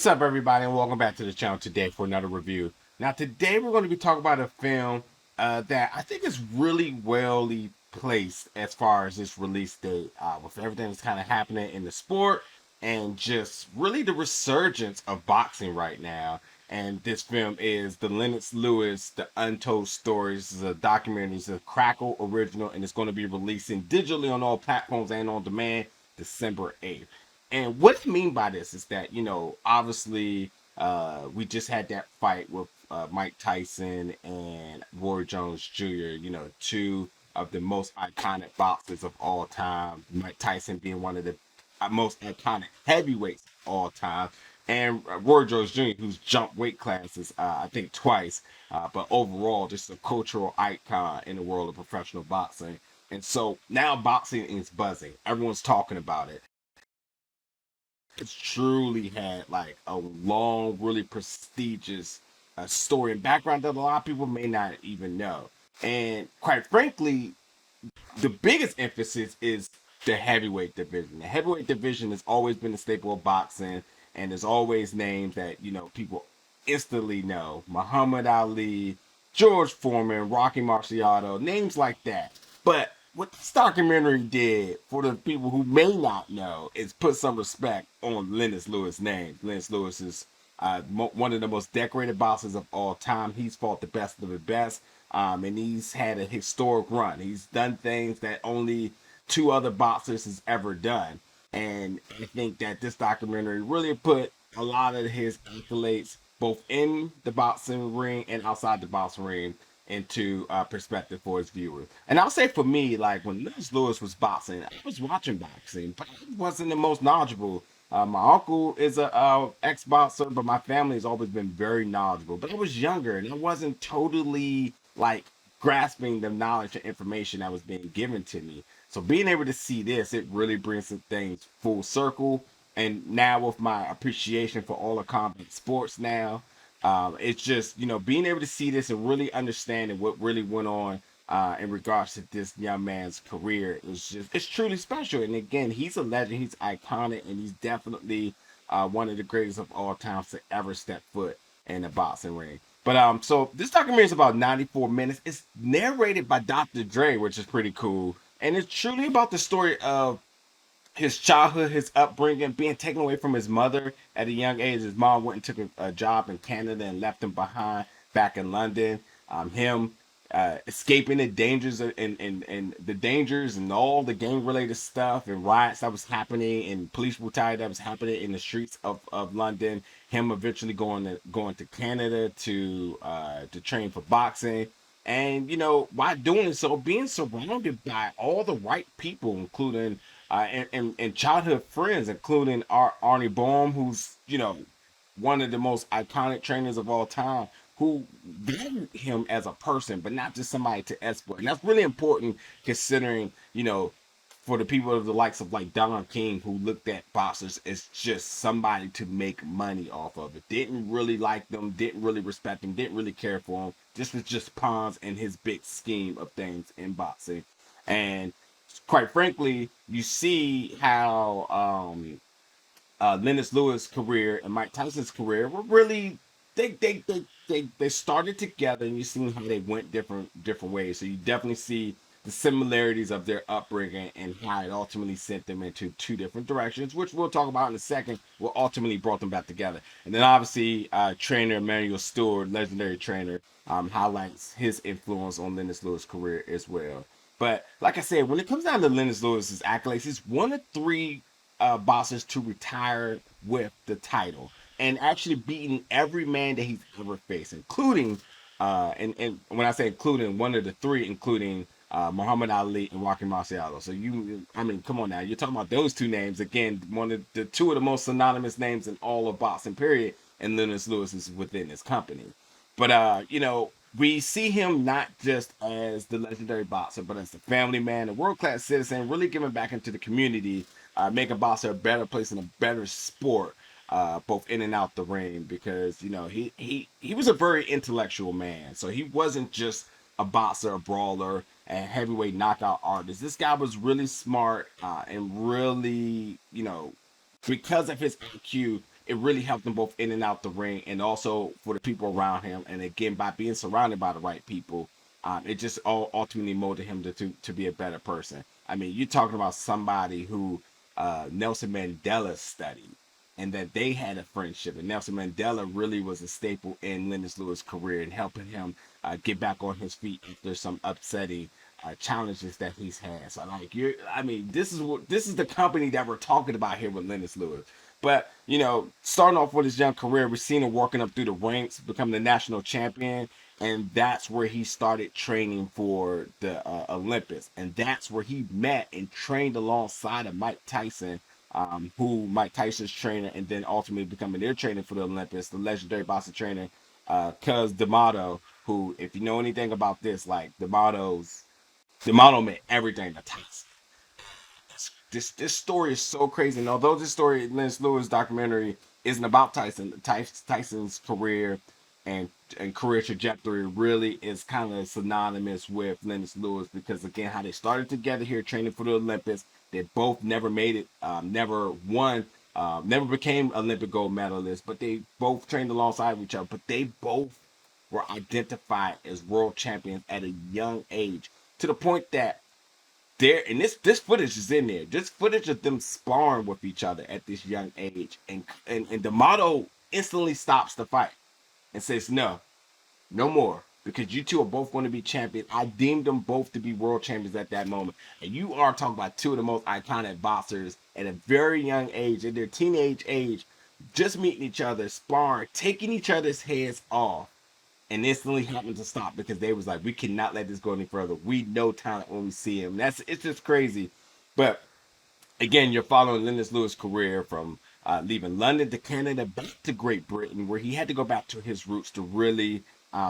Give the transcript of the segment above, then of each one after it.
What's up, everybody, and welcome back to the channel today for another review. Now, today we're going to be talking about a film that I think is really well placed as far as its release date, with everything that's kind of happening in the sport and just really the resurgence of boxing right now. And this film is the Lennox Lewis, The Untold Story. This is a documentary. It's a Crackle original, and it's going to be releasing digitally on all platforms and on demand December 8th. And what I mean by this is that, obviously, we just had that fight with Mike Tyson and Roy Jones Jr., two of the most iconic boxers of all time. Mike Tyson being one of the most iconic heavyweights of all time. And Roy Jones Jr., who's jumped weight classes, I think twice, but overall, just a cultural icon in the world of professional boxing. And so now boxing is buzzing. Everyone's talking about it. It's truly had like a long, really prestigious story and background that a lot of people may not even know. And quite frankly, the biggest emphasis is the heavyweight division. The heavyweight division has always been a staple of boxing, and there's always names that people instantly know: Muhammad Ali, George Foreman, Rocky Marciano, names like that. But what this documentary did for the people who may not know is put some respect on Lennox Lewis' name. Lennox Lewis is one of the most decorated boxers of all time. He's fought the best of the best, and he's had a historic run. He's done things that only two other boxers has ever done. And I think that this documentary really put a lot of his accolades, both in the boxing ring and outside the boxing ring, into perspective for his viewers. And I'll say for me, like when Lennox Lewis was boxing, I was watching boxing, but I wasn't the most knowledgeable. My uncle is a ex boxer, but my family has always been very knowledgeable. But I was younger, and I wasn't totally like grasping the knowledge and information that was being given to me. So being able to see this, it really brings some things full circle. And now with my appreciation for all the combat sports now, it's just being able to see this and really understanding what really went on in regards to this young man's career is just it's truly special. And again, he's a legend, he's iconic, and he's definitely one of the greatest of all time to ever step foot in a boxing ring. But so this documentary is about 94 minutes. It's narrated by Dr. Dre, which is pretty cool, and it's truly about the story of his childhood, his upbringing, being taken away from his mother at a young age. His mom went and took a job in Canada and left him behind back in London. Him escaping the dangers and the dangers and all the gang related stuff and riots that was happening and police brutality that was happening in the streets of London. Him eventually going to Canada to train for boxing. And while doing so, being surrounded by all the right people, including and childhood friends, including Arnie Bohm, who's one of the most iconic trainers of all time, who valued him as a person, but not just somebody to exploit. And that's really important considering for the people of the likes of like Don King, who looked at boxers as just somebody to make money off of it. Didn't really like them, didn't really respect them, didn't really care for them. This was just pawns in his big scheme of things in boxing. And quite frankly, you see how Lennox Lewis' career and Mike Tyson's career were really they started together, and you see how they went different ways. So you definitely see the similarities of their upbringing and how it ultimately sent them into two different directions, which we'll talk about in a second. What ultimately brought them back together, and then obviously trainer Emmanuel Steward, legendary trainer, highlights his influence on Lennox Lewis' career as well. But like I said, when it comes down to Lennox Lewis's accolades, he's one of three boxers to retire with the title and actually beating every man that he's ever faced, including and when I say including, one of the three, including Muhammad Ali and Rocky Marciano. So I mean, come on now, you're talking about those two names again, one of the two of the most synonymous names in all of boxing, period. And Lennox Lewis is within his company. But we see him not just as the legendary boxer, but as a family man, a world-class citizen, really giving back into the community, making boxing a better place and a better sport, both in and out the ring. Because he was a very intellectual man, so he wasn't just a boxer, a brawler, a heavyweight knockout artist. This guy was really smart and really, because of his IQ, it really helped them both in and out the ring, and also for the people around him. And again, by being surrounded by the right people, it just all ultimately molded him to be a better person. I mean, you're talking about somebody who Nelson Mandela studied, and that they had a friendship. And Nelson Mandela really was a staple in Lennox Lewis' career and helping him get back on his feet after some upsetting challenges that he's had. So like I mean, this is the company that we're talking about here with Lennox Lewis. But starting off with his young career, we've seen him working up through the ranks, becoming the national champion, and that's where he started training for the Olympics, and that's where he met and trained alongside of Mike Tyson, who Mike Tyson's trainer, and then ultimately becoming their trainer for the Olympics, the legendary boxing trainer, Cuz D'Amato, who, if you know anything about this, like D'Amato meant everything to Tyson. This story is so crazy. And although this story, Lennox Lewis documentary, isn't about Tyson's career and career trajectory, really is kind of synonymous with Lennox Lewis, because again, how they started together here training for the Olympics. They both never made it, never won, never became Olympic gold medalists, but they both trained alongside each other. But they both were identified as world champions at a young age, to the point that there, and this footage is in there. This footage of them sparring with each other at this young age, and D'Amato instantly stops the fight and says, "No, no more, because you two are both going to be champions. I deemed them both to be world champions at that moment." And you are talking about two of the most iconic boxers at a very young age, in their teenage age, just meeting each other, sparring, taking each other's heads off, and instantly happened to stop because they was like, we cannot let this go any further. We know talent when we see him. It's just crazy. But again, you're following Lennox Lewis' career from leaving London to Canada, back to Great Britain, where he had to go back to his roots to really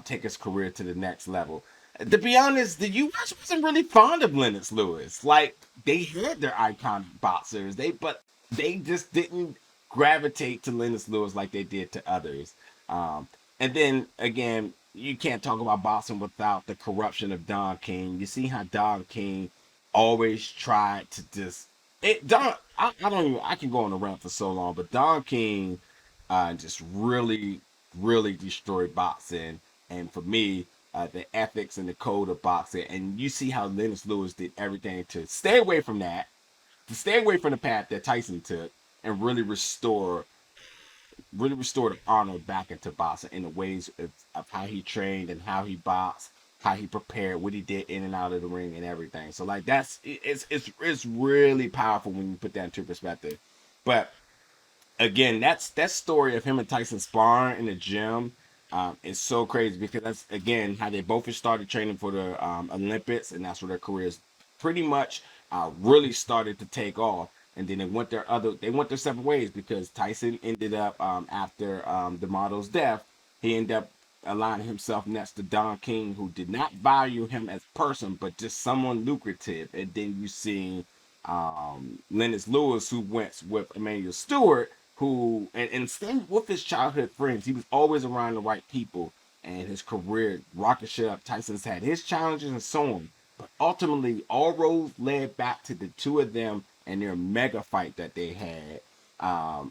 take his career to the next level. To be honest, the U.S. wasn't really fond of Lennox Lewis. Like, they had their iconic boxers, but they just didn't gravitate to Lennox Lewis like they did to others. Um, and then again, you can't talk about boxing without the corruption of Don King. You see how Don King always tried to just I don't even, I can go on a rant for so long, but Don King just really destroyed boxing, and for me, the ethics and the code of boxing. And you see how Lennox Lewis did everything to stay away from that, to stay away from the path that Tyson took, and really restored honor back into boxing in the ways of how he trained and how he boxed, how he prepared, what he did in and out of the ring and everything. So like it's really powerful when you put that into perspective. But again, that story of him and Tyson sparring in the gym is so crazy, because that's again how they both started training for the Olympics, and that's where their careers pretty much really started to take off. And then they went their separate ways, because Tyson ended up after the model's death, he ended up aligning himself next to Don King, who did not value him as a person, but just someone lucrative. And then you see Lennox Lewis, who went with Emmanuel Steward, who and staying with his childhood friends. He was always around the right people, and his career rocket ship up. Tyson's had his challenges and so on, but ultimately all roads led back to the two of them and their mega fight that they had.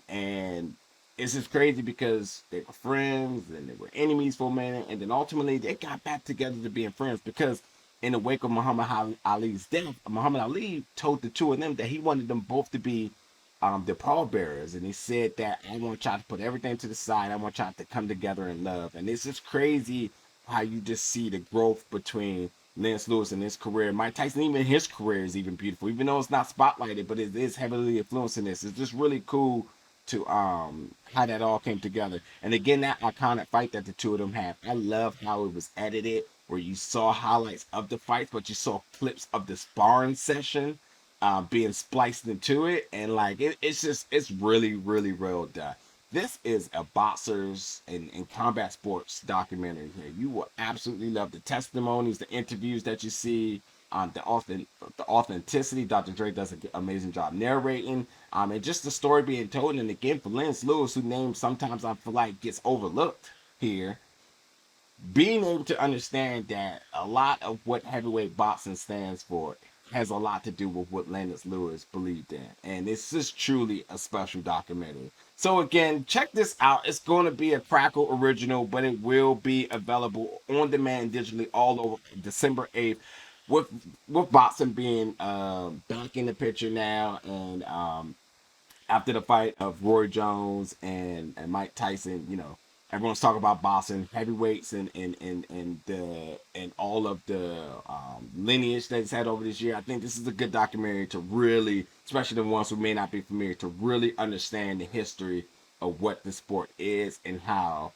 And it's just crazy because they were friends and they were enemies for a minute, and then ultimately they got back together to being friends, because in the wake of Muhammad Ali's death, Muhammad Ali told the two of them that he wanted them both to be the pallbearers, and he said that, I want y'all to put everything to the side. I want y'all to come together in love. And it's just crazy how you just see the growth between Lennox Lewis and his career. Mike Tyson, even his career is even beautiful, even though it's not spotlighted, but it is heavily influencing this. It's just really cool to how that all came together. And again, that iconic fight that the two of them had, I love how it was edited, where you saw highlights of the fights, but you saw clips of the sparring session being spliced into it, and like it's really well done. This is a boxers and combat sports documentary here. You will absolutely love the testimonies, the interviews that you see, the authenticity. Dr. Dre does an amazing job narrating, and just the story being told. And again, for Lennox Lewis, who name sometimes I feel like gets overlooked here, being able to understand that a lot of what heavyweight boxing stands for, has a lot to do with what Lennox Lewis believed in. And this is truly a special documentary. So again, check this out. It's going to be a Crackle original, but it will be available on demand digitally all over December 8th. With boxing being back in the picture now, and after the fight of Roy Jones and Mike Tyson, everyone's talking about boxing heavyweights and all of the lineage that it's had over this year. I think this is a good documentary to really, especially the ones who may not be familiar, to really understand the history of what the sport is and how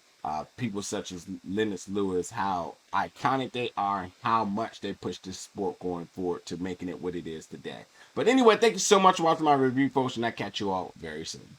people such as Lennox Lewis, how iconic they are and how much they push this sport going forward to making it what it is today. But anyway, thank you so much for watching my review, folks, and I'll catch you all very soon.